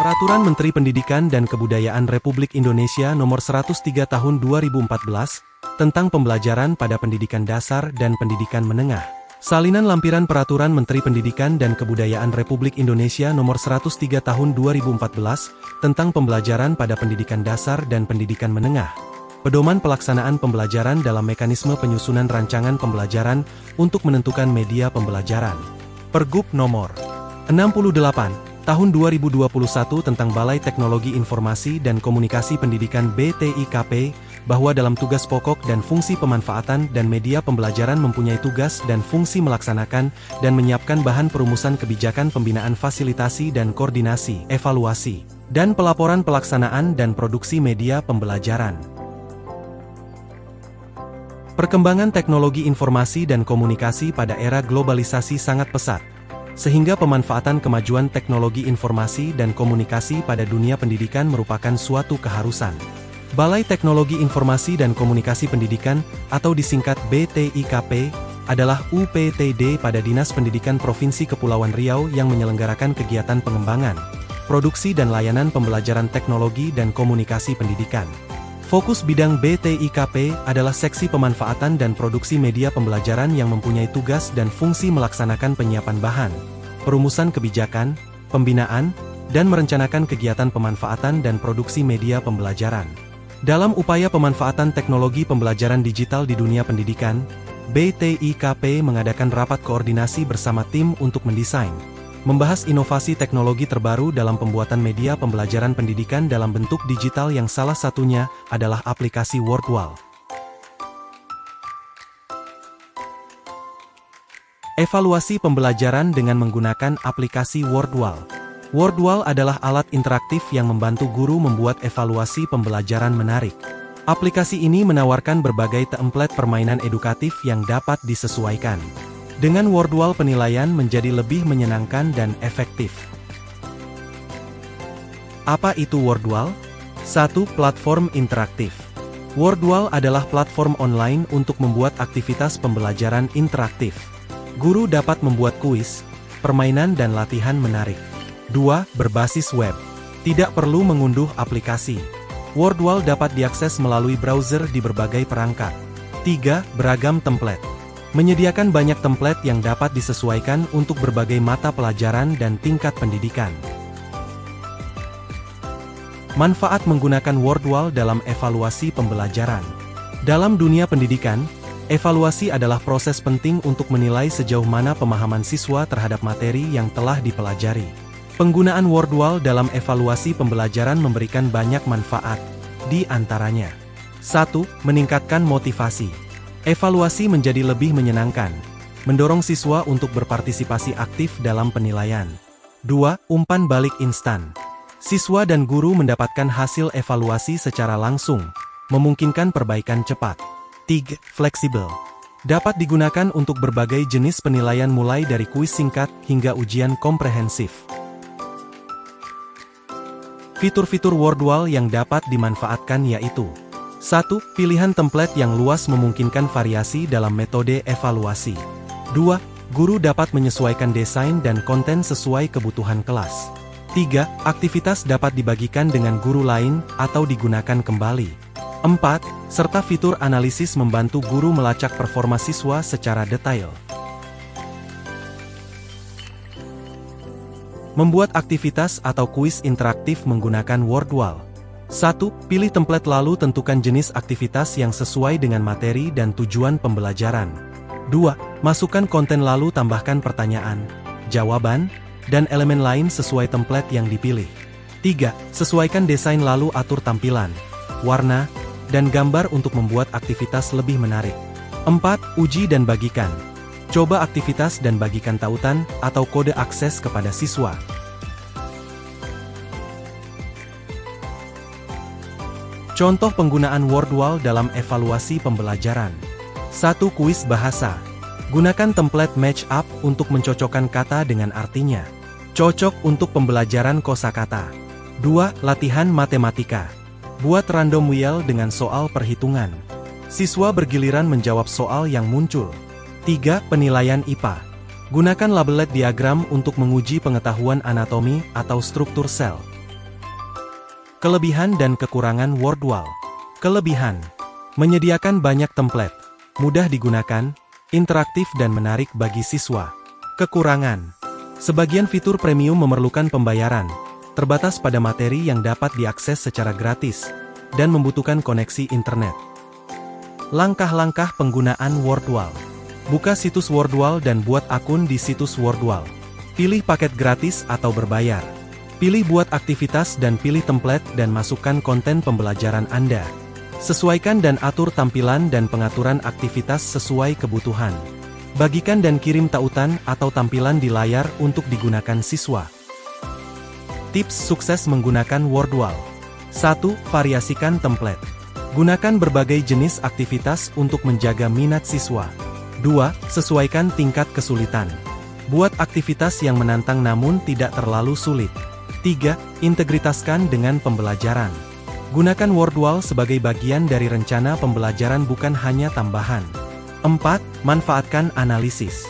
Peraturan Menteri Pendidikan dan Kebudayaan Republik Indonesia Nomor 103 Tahun 2014, tentang pembelajaran pada pendidikan dasar dan pendidikan menengah. Salinan lampiran Peraturan Menteri Pendidikan dan Kebudayaan Republik Indonesia Nomor 103 Tahun 2014, tentang pembelajaran pada pendidikan dasar dan pendidikan menengah. Pedoman pelaksanaan pembelajaran dalam mekanisme penyusunan rancangan pembelajaran untuk menentukan media pembelajaran. Pergub Nomor 68 Tahun 2021 tentang Balai Teknologi Informasi dan Komunikasi Pendidikan BTIKP, bahwa dalam tugas pokok dan fungsi pemanfaatan dan media pembelajaran mempunyai tugas dan fungsi melaksanakan dan menyiapkan bahan perumusan kebijakan pembinaan fasilitasi dan koordinasi, evaluasi, dan pelaporan pelaksanaan dan produksi media pembelajaran. Perkembangan teknologi informasi dan komunikasi pada era globalisasi sangat pesat, sehingga pemanfaatan kemajuan teknologi informasi dan komunikasi pada dunia pendidikan merupakan suatu keharusan. Balai Teknologi Informasi dan Komunikasi Pendidikan, atau disingkat BTIKP, adalah UPTD pada Dinas Pendidikan Provinsi Kepulauan Riau yang menyelenggarakan kegiatan pengembangan, produksi dan layanan pembelajaran teknologi dan komunikasi pendidikan. Fokus bidang BTIKP adalah seksi pemanfaatan dan produksi media pembelajaran yang mempunyai tugas dan fungsi melaksanakan penyiapan bahan, perumusan kebijakan, pembinaan, dan merencanakan kegiatan pemanfaatan dan produksi media pembelajaran. Dalam upaya pemanfaatan teknologi pembelajaran digital di dunia pendidikan, BTIKP mengadakan rapat koordinasi bersama tim untuk mendesain, membahas inovasi teknologi terbaru dalam pembuatan media pembelajaran pendidikan dalam bentuk digital yang salah satunya adalah aplikasi Wordwall. Evaluasi pembelajaran dengan menggunakan aplikasi Wordwall. Wordwall adalah alat interaktif yang membantu guru membuat evaluasi pembelajaran menarik. Aplikasi ini menawarkan berbagai template permainan edukatif yang dapat disesuaikan. Dengan Wordwall penilaian menjadi lebih menyenangkan dan efektif. Apa itu Wordwall? 1. Platform interaktif. Wordwall adalah platform online untuk membuat aktivitas pembelajaran interaktif. Guru dapat membuat kuis, permainan dan latihan menarik. 2. Berbasis web. Tidak perlu mengunduh aplikasi. Wordwall dapat diakses melalui browser di berbagai perangkat. 3. Beragam template. Menyediakan banyak template yang dapat disesuaikan untuk berbagai mata pelajaran dan tingkat pendidikan. Manfaat menggunakan Wordwall dalam evaluasi pembelajaran. Dalam dunia pendidikan, evaluasi adalah proses penting untuk menilai sejauh mana pemahaman siswa terhadap materi yang telah dipelajari. Penggunaan Wordwall dalam evaluasi pembelajaran memberikan banyak manfaat, di antaranya: 1. Meningkatkan motivasi. Evaluasi menjadi lebih menyenangkan, mendorong siswa untuk berpartisipasi aktif dalam penilaian. 2. Umpan balik instan. Siswa dan guru mendapatkan hasil evaluasi secara langsung, memungkinkan perbaikan cepat. 3. Fleksibel. Dapat digunakan untuk berbagai jenis penilaian mulai dari kuis singkat hingga ujian komprehensif. Fitur-fitur Wordwall yang dapat dimanfaatkan yaitu: 1. Pilihan template yang luas memungkinkan variasi dalam metode evaluasi. 2. Guru dapat menyesuaikan desain dan konten sesuai kebutuhan kelas. 3. Aktivitas dapat dibagikan dengan guru lain atau digunakan kembali. 4. Serta fitur analisis membantu guru melacak performa siswa secara detail. Membuat aktivitas atau kuis interaktif menggunakan Wordwall. 1. Pilih template lalu tentukan jenis aktivitas yang sesuai dengan materi dan tujuan pembelajaran. 2. Masukkan konten lalu tambahkan pertanyaan, jawaban, dan elemen lain sesuai template yang dipilih. 3. Sesuaikan desain lalu atur tampilan, warna, dan gambar untuk membuat aktivitas lebih menarik. 4. Uji dan bagikan. Coba aktivitas dan bagikan tautan atau kode akses kepada siswa. Contoh penggunaan Wordwall dalam evaluasi pembelajaran. 1. Kuis bahasa. Gunakan template match up untuk mencocokkan kata dengan artinya. Cocok untuk pembelajaran kosakata. 2. Latihan matematika. Buat random wheel dengan soal perhitungan. Siswa bergiliran menjawab soal yang muncul. 3. Penilaian IPA. Gunakan labelet diagram untuk menguji pengetahuan anatomi atau struktur sel. Kelebihan dan kekurangan WordWall. Kelebihan: menyediakan banyak template, mudah digunakan, interaktif dan menarik bagi siswa. Kekurangan: sebagian fitur premium memerlukan pembayaran, terbatas pada materi yang dapat diakses secara gratis, dan membutuhkan koneksi internet. Langkah-langkah penggunaan WordWall. Buka situs WordWall dan buat akun di situs WordWall. Pilih paket gratis atau berbayar. Pilih buat aktivitas dan pilih template dan masukkan konten pembelajaran Anda. Sesuaikan dan atur tampilan dan pengaturan aktivitas sesuai kebutuhan. Bagikan dan kirim tautan atau tampilan di layar untuk digunakan siswa. Tips sukses menggunakan WordWall. 1. Variasikan template. Gunakan berbagai jenis aktivitas untuk menjaga minat siswa. 2. Sesuaikan tingkat kesulitan. Buat aktivitas yang menantang namun tidak terlalu sulit. 3. Integritaskan dengan pembelajaran. Gunakan WordWall sebagai bagian dari rencana pembelajaran bukan hanya tambahan. 4. Manfaatkan analisis.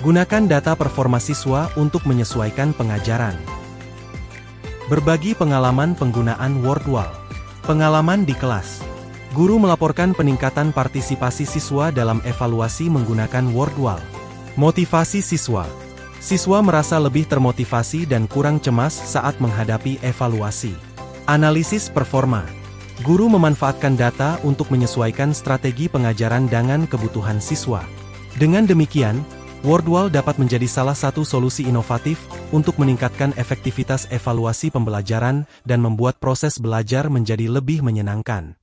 Gunakan data performa siswa untuk menyesuaikan pengajaran. Berbagi pengalaman penggunaan WordWall. Pengalaman di kelas. Guru melaporkan peningkatan partisipasi siswa dalam evaluasi menggunakan WordWall. Motivasi siswa. Siswa merasa lebih termotivasi dan kurang cemas saat menghadapi evaluasi. Analisis performa. Guru memanfaatkan data untuk menyesuaikan strategi pengajaran dengan kebutuhan siswa. Dengan demikian, WordWall dapat menjadi salah satu solusi inovatif untuk meningkatkan efektivitas evaluasi pembelajaran dan membuat proses belajar menjadi lebih menyenangkan.